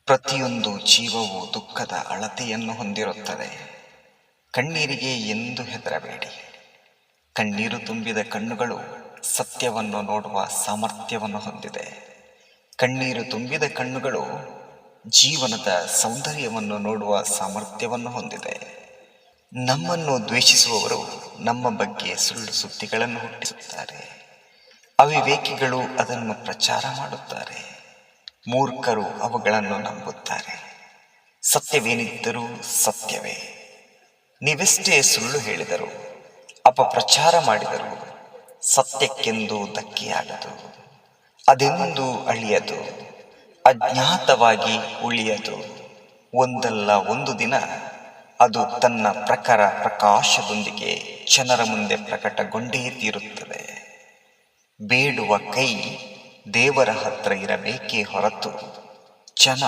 ಪ್ರತಿಯೊಂದು ಜೀವವು ದುಃಖದ ಅಳತೆಯನ್ನು ಹೊಂದಿರುತ್ತದೆ. ಕಣ್ಣೀರಿಗೆ ಎಂದು ಹೆದರಬೇಡಿ. ಕಣ್ಣೀರು ತುಂಬಿದ ಕಣ್ಣುಗಳು ಸತ್ಯವನ್ನು ನೋಡುವ ಸಾಮರ್ಥ್ಯವನ್ನು ಹೊಂದಿದೆ. ಕಣ್ಣೀರು ತುಂಬಿದ ಕಣ್ಣುಗಳು ಜೀವನದ ಸೌಂದರ್ಯವನ್ನು ನೋಡುವ ಸಾಮರ್ಥ್ಯವನ್ನು ಹೊಂದಿದೆ. ನಮ್ಮನ್ನು ದ್ವೇಷಿಸುವವರು ನಮ್ಮ ಬಗ್ಗೆ ಸುಳ್ಳು ಸುದ್ದಿಗಳನ್ನು ಹುಟ್ಟಿಸುತ್ತಾರೆ. ಅವಿವೇಕಿಗಳು ಅದನ್ನು ಪ್ರಚಾರ ಮಾಡುತ್ತಾರೆ. ಮೂರ್ಖರು ಅವುಗಳನ್ನು ನಂಬುತ್ತಾರೆ. ಸತ್ಯವೇನಿದ್ದರೂ ಸತ್ಯವೇ. ನೀವೆಷ್ಟೇ ಸುಳ್ಳು ಹೇಳಿದರು, ಅಪಪ್ರಚಾರ ಮಾಡಿದರು, ಸತ್ಯಕ್ಕೆಂದು ಧಕ್ಕೆಯಾಗದು. ಅದೆಂದೂ ಅಳಿಯದು, ಅಜ್ಞಾತವಾಗಿ ಉಳಿಯದು. ಒಂದಲ್ಲ ಒಂದು ದಿನ ಅದು ತನ್ನ ಪ್ರಕಾಶದೊಂದಿಗೆ ಜನರ ಮುಂದೆ ಪ್ರಕಟಗೊಂಡೇ ತೀರುತ್ತದೆ. ಬೇಡುವ ಕೈ ದೇವರ ಹತ್ರ ಇರಬೇಕೇ ಹೊರತು ಜನ